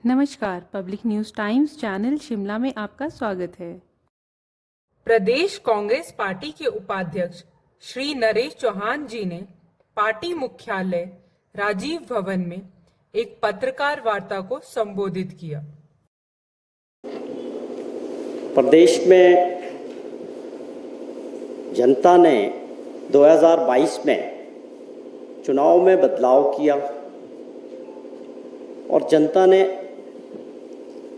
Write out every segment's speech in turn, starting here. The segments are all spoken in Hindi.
नमस्कार, public news times channel Shimla में आपका स्वागत है। प्रदेश कांग्रेस पार्टी के उपाध्यक्ष श्री नरेश चौहान जी ने पार्टी मुख्यालय राजीव भवन में एक पत्रकार वार्ता को संबोधित किया। प्रदेश में जनता ने 2022 में चुनाव में बदलाव किया और जनता ने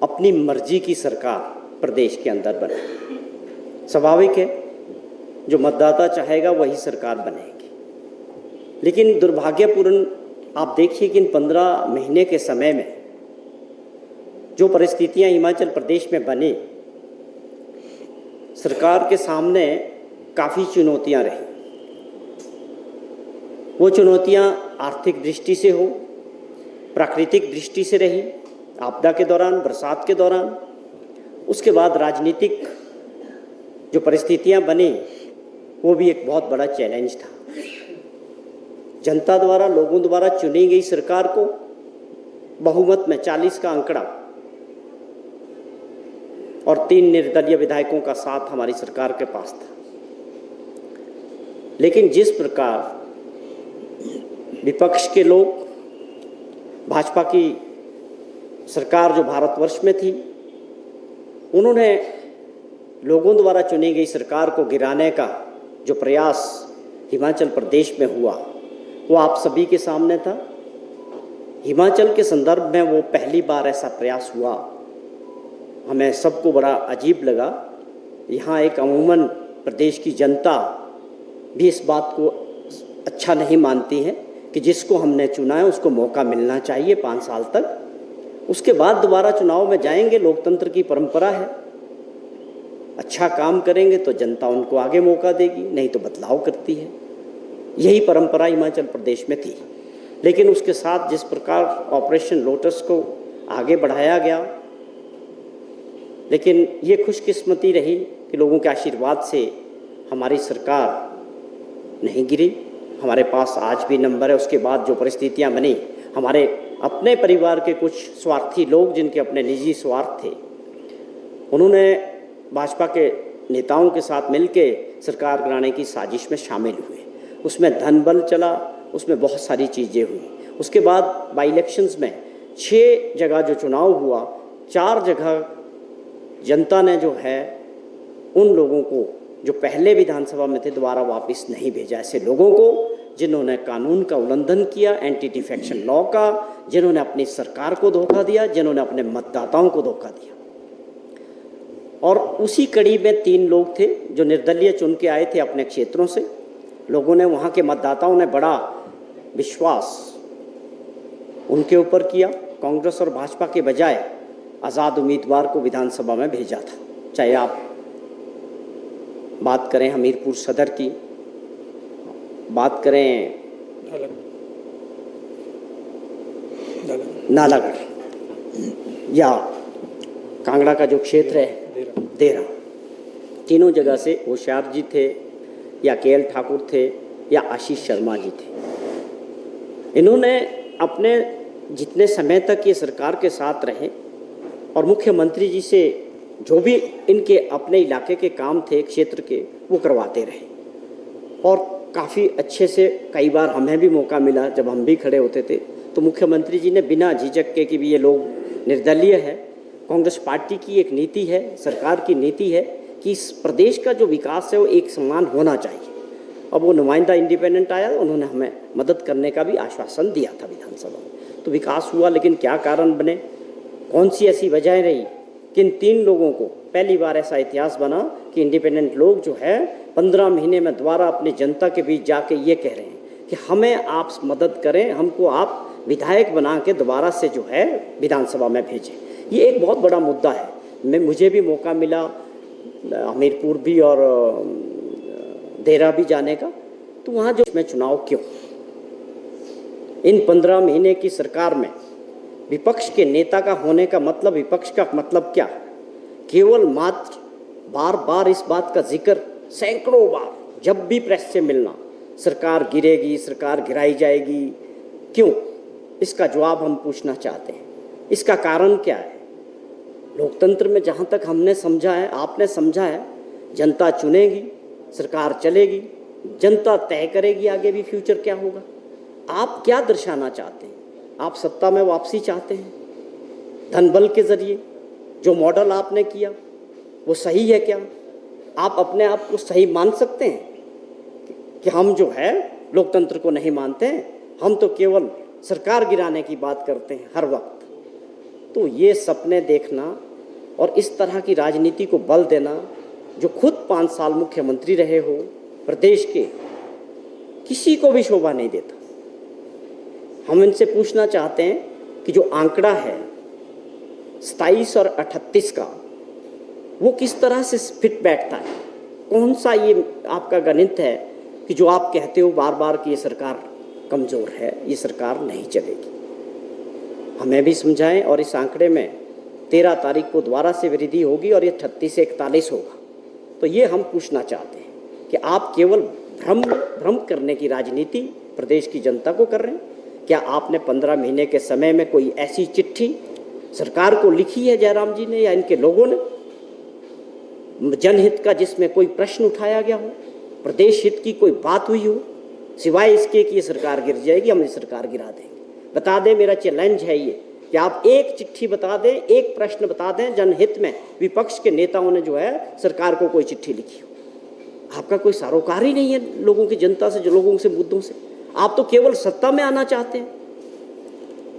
अपनी मर्जी की सरकार प्रदेश के अंदर बनाई। स्वाभाविक है, जो मतदाता चाहेगा वही सरकार बनेगी। लेकिन दुर्भाग्यपूर्ण आप देखिए कि इन 15 महीने के समय में जो परिस्थितियां हिमाचल प्रदेश में बनी, सरकार के सामने काफ़ी चुनौतियां रही। वो चुनौतियां आर्थिक दृष्टि से हो, प्राकृतिक दृष्टि से रही, आपदा के दौरान, बरसात के दौरान, उसके बाद राजनीतिक जो परिस्थितियां बनी वो भी एक बहुत बड़ा चैलेंज था। जनता द्वारा, लोगों द्वारा चुनी गई सरकार को बहुमत में 40 का आंकड़ा और 3 निर्दलीय विधायकों का साथ हमारी सरकार के पास था। लेकिन जिस प्रकार विपक्ष के लोग, भाजपा की सरकार जो भारतवर्ष में थी, उन्होंने लोगों द्वारा चुनी गई सरकार को गिराने का जो प्रयास हिमाचल प्रदेश में हुआ वो आप सभी के सामने था। हिमाचल के संदर्भ में वो पहली बार ऐसा प्रयास हुआ। हमें सबको बड़ा अजीब लगा। यहाँ एक अमूमन प्रदेश की जनता भी इस बात को अच्छा नहीं मानती है कि जिसको हमने चुना है उसको मौका मिलना चाहिए 5 साल तक, उसके बाद दोबारा चुनाव में जाएंगे। लोकतंत्र की परंपरा है, अच्छा काम करेंगे तो जनता उनको आगे मौका देगी, नहीं तो बदलाव करती है। यही परंपरा हिमाचल प्रदेश में थी। लेकिन उसके साथ जिस प्रकार ऑपरेशन लोटस को आगे बढ़ाया गया, लेकिन ये खुशकिस्मती रही कि लोगों के आशीर्वाद से हमारी सरकार नहीं गिरी। हमारे पास आज भी नंबर है। उसके बाद जो परिस्थितियां बनी, हमारे अपने परिवार के कुछ स्वार्थी लोग, जिनके अपने निजी स्वार्थ थे, उन्होंने भाजपा के नेताओं के साथ मिलके सरकार गिराने की साजिश में शामिल हुए। उसमें धन बल चला, उसमें बहुत सारी चीज़ें हुई। उसके बाद बाई इलेक्शंस में 6 जगह जो चुनाव हुआ, 4 जगह जनता ने जो है उन लोगों को जो पहले विधानसभा में थे दोबारा वापस नहीं भेजा। ऐसे लोगों को जिन्होंने कानून का उल्लंघन किया, एंटी डिफेक्शन लॉ का, जिन्होंने अपनी सरकार को धोखा दिया, जिन्होंने अपने मतदाताओं को धोखा दिया। और उसी कड़ी में 3 लोग थे जो निर्दलीय चुन के आए थे अपने क्षेत्रों से। लोगों ने, वहाँ के मतदाताओं ने बड़ा विश्वास उनके ऊपर किया। कांग्रेस और भाजपा के बजाय आज़ाद उम्मीदवार को विधानसभा में भेजा था। चाहे आप बात करें हमीरपुर सदर की, बात करें नालागढ़ या कांगड़ा का जो क्षेत्र है देरा, तीनों जगह से होशियार जी थे या केएल ठाकुर थे या आशीष शर्मा जी थे। इन्होंने अपने जितने समय तक ये सरकार के साथ रहे और मुख्यमंत्री जी से जो भी इनके अपने इलाके के काम थे, क्षेत्र के, वो करवाते रहे। और काफ़ी अच्छे से कई बार हमें भी मौका मिला, जब हम भी खड़े होते थे तो मुख्यमंत्री जी ने बिना झिझक के कि भी ये लोग निर्दलीय है, कांग्रेस पार्टी की एक नीति है, सरकार की नीति है कि इस प्रदेश का जो विकास है वो एक समान होना चाहिए। अब वो नुमाइंदा इंडिपेंडेंट आया, उन्होंने हमें मदद करने का भी आश्वासन दिया था विधानसभा में, तो विकास हुआ। लेकिन क्या कारण बने, कौन सी ऐसी वजह रही कि इन 3 लोगों को पहली बार ऐसा इतिहास बना कि इंडिपेंडेंट लोग जो है 15 महीने में दोबारा अपनी जनता के बीच जाके ये कह रहे हैं कि हमें आप मदद करें, हमको आप विधायक बना के दोबारा से जो है विधानसभा में भेजें। ये एक बहुत बड़ा मुद्दा है। मुझे भी मौका मिला हमीरपुर भी और देरा भी जाने का, तो वहाँ जो में चुनाव क्यों, इन 15 महीने की सरकार में विपक्ष के नेता का होने का मतलब, विपक्ष का मतलब क्या? केवल मात्र बार बार इस बात का जिक्र, सैकड़ों बार जब भी प्रेस से मिलना, सरकार गिरेगी, सरकार गिराई जाएगी, क्यों? इसका जवाब हम पूछना चाहते हैं। इसका कारण क्या है? लोकतंत्र में जहाँ तक हमने समझा है, आपने समझा है, जनता चुनेगी, सरकार चलेगी, जनता तय करेगी आगे भी फ्यूचर क्या होगा। आप क्या दर्शाना चाहते हैं? आप सत्ता में वापसी चाहते हैं धन बल के जरिए? जो मॉडल आपने किया वो सही है क्या? आप अपने आप को सही मान सकते हैं कि हम जो है लोकतंत्र को नहीं मानते हैं, हम तो केवल सरकार गिराने की बात करते हैं हर वक्त? तो ये सपने देखना और इस तरह की राजनीति को बल देना, जो खुद 5 साल मुख्यमंत्री रहे हो प्रदेश के, किसी को भी शोभा नहीं देता। हम इनसे पूछना चाहते हैं कि जो आंकड़ा है 27 और 38 का, वो किस तरह से फिट बैठता है? कौन सा ये आपका गणित है कि जो आप कहते हो बार बार कि ये सरकार कमज़ोर है, ये सरकार नहीं चलेगी? हमें भी समझाएं। और इस आंकड़े में 13 तारीख को दोबारा से वृद्धि होगी और ये 38 से 41 होगा। तो ये हम पूछना चाहते हैं कि आप केवल भ्रम करने की राजनीति प्रदेश की जनता को कर रहे हैं। क्या आपने 15 महीने के समय में कोई ऐसी चिट्ठी सरकार को लिखी है जयराम जी ने या इनके लोगों ने, जनहित का, जिसमें कोई प्रश्न उठाया गया हो, प्रदेश हित की कोई बात हुई हो, सिवाय इसके कि ये सरकार गिर जाएगी, हम ये सरकार गिरा देंगे? बता दें, मेरा चैलेंज है ये कि आप एक चिट्ठी बता दें, एक प्रश्न बता दें जनहित में विपक्ष के नेताओं ने जो है सरकार को कोई चिट्ठी लिखी हो। आपका कोई सरोकार ही नहीं है लोगों की, जनता से, जो लोगों से, मुद्दों से। आप तो केवल सत्ता में आना चाहते हैं।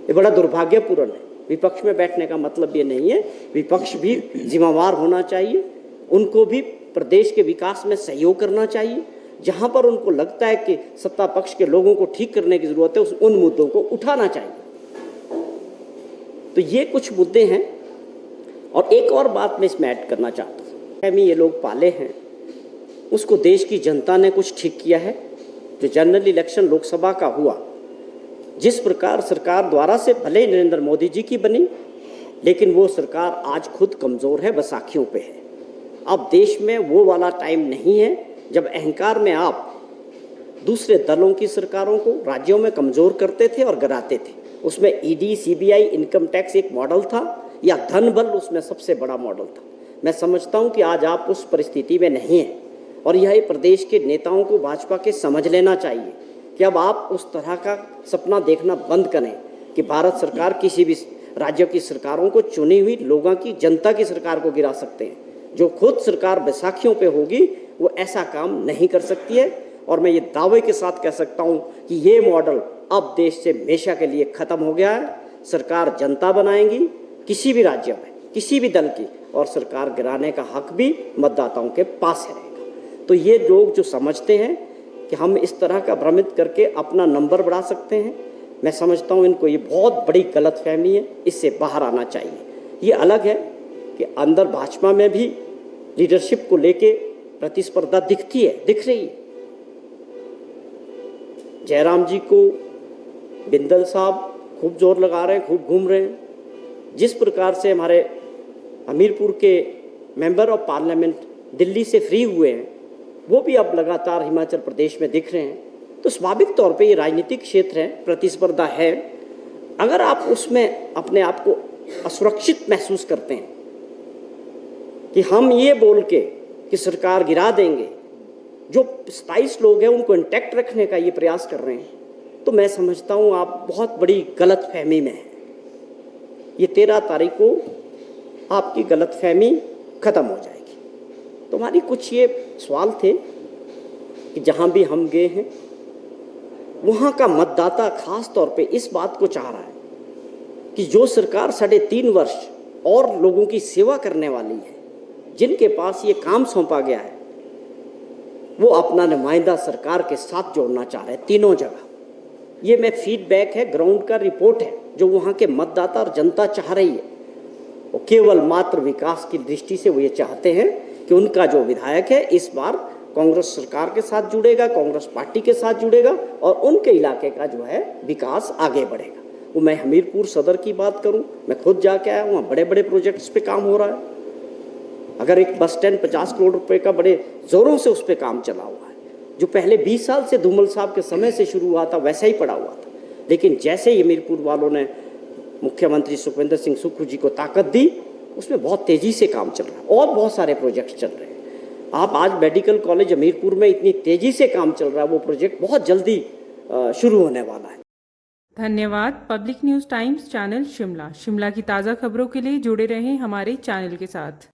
ये बड़ा दुर्भाग्यपूर्ण है। विपक्ष में बैठने का मतलब ये नहीं है, विपक्ष भी जिम्मेवार होना चाहिए, उनको भी प्रदेश के विकास में सहयोग करना चाहिए। जहां पर उनको लगता है कि सत्ता पक्ष के लोगों को ठीक करने की जरूरत है, उन मुद्दों को उठाना चाहिए। तो ये कुछ मुद्दे हैं। और एक और बात मैं इसमें ऐड करना चाहता हूँ, ये लोग पाले हैं, उसको देश की जनता ने कुछ ठीक किया है। जो जनरल इलेक्शन लोकसभा का हुआ, जिस प्रकार सरकार द्वारा से भले ही नरेंद्र मोदी जी की बनी, लेकिन वो सरकार आज खुद कमज़ोर है, बसाखियों पे है। अब देश में वो वाला टाइम नहीं है जब अहंकार में आप दूसरे दलों की सरकारों को राज्यों में कमज़ोर करते थे और गिराते थे। उसमें ईडी, सीबीआई, इनकम टैक्स एक मॉडल था, या धन बल उसमें सबसे बड़ा मॉडल था। मैं समझता हूं कि आज आप उस परिस्थिति में नहीं हैं, और यह प्रदेश के नेताओं को, भाजपा के, समझ लेना चाहिए कि अब आप उस तरह का सपना देखना बंद करें कि भारत सरकार किसी भी राज्य की सरकारों को, चुनी हुई लोगों की, जनता की सरकार को गिरा सकते हैं। जो खुद सरकार बैसाखियों पे होगी वो ऐसा काम नहीं कर सकती है। और मैं ये दावे के साथ कह सकता हूँ कि ये मॉडल अब देश से हमेशा के लिए ख़त्म हो गया है। सरकार जनता बनाएंगी किसी भी राज्य में, किसी भी दल की, और सरकार गिराने का हक भी मतदाताओं के पास रहेगा। तो ये लोग जो समझते हैं कि हम इस तरह का भ्रमित करके अपना नंबर बढ़ा सकते हैं, मैं समझता हूँ इनको ये बहुत बड़ी गलतफहमी है, इससे बाहर आना चाहिए। ये अलग है कि अंदर भाजपा में भी लीडरशिप को लेके प्रतिस्पर्धा दिख रही है। जयराम जी को बिंदल साहब खूब जोर लगा रहे हैं, खूब घूम रहे हैं। जिस प्रकार से हमारे हमीरपुर के मेंबर ऑफ पार्लियामेंट दिल्ली से फ्री हुए हैं, वो भी अब लगातार हिमाचल प्रदेश में दिख रहे हैं। तो स्वाभाविक तौर पे ये राजनीतिक क्षेत्र है, प्रतिस्पर्धा है। अगर आप उसमें अपने आप को असुरक्षित महसूस करते हैं कि हम ये बोल के कि सरकार गिरा देंगे, जो 27 लोग हैं उनको इंटैक्ट रखने का ये प्रयास कर रहे हैं, तो मैं समझता हूँ आप बहुत बड़ी गलतफहमी में हैं। ये 13 तारीख को आपकी गलतफहमी खत्म हो जाएगी। तो हमारी कुछ ये सवाल थे कि जहाँ भी हम गए हैं वहाँ का मतदाता खास तौर पे इस बात को चाह रहा है कि जो सरकार 3.5 वर्ष और लोगों की सेवा करने वाली है, जिनके पास ये काम सौंपा गया है, वो अपना नुमाइंदा सरकार के साथ जोड़ना चाह रहे हैं तीनों जगह। ये मैं फीडबैक है, ग्राउंड का रिपोर्ट है जो वहाँ के मतदाता और जनता चाह रही है। वो केवल मात्र विकास की दृष्टि से वो ये चाहते हैं कि उनका जो विधायक है इस बार कांग्रेस सरकार के साथ जुड़ेगा, कांग्रेस पार्टी के साथ जुड़ेगा और उनके इलाके का जो है विकास आगे बढ़ेगा। वो मैं हमीरपुर सदर की बात करूं, मैं खुद जाके आया, वहाँ बड़े बड़े प्रोजेक्ट्स पे काम हो रहा है। अगर एक बस स्टैंड 50 करोड़ रुपए का बड़े जोरों से उस पर काम चला हुआ है, जो पहले 20 साल से धूमल साहब के समय से शुरू हुआ था वैसा ही पड़ा हुआ था। लेकिन जैसे ही हमीरपुर वालों ने मुख्यमंत्री सुखविंदर सिंह सुक्खू जी को ताकत दी, उसमें बहुत तेजी से काम चल रहा है और बहुत सारे प्रोजेक्ट चल रहे हैं। आप आज मेडिकल कॉलेज हमीरपुर में इतनी तेजी से काम चल रहा है, वो प्रोजेक्ट बहुत जल्दी शुरू होने वाला है। धन्यवाद। Public news times channel Shimla की ताज़ा खबरों के लिए जुड़े रहें हमारे चैनल के साथ।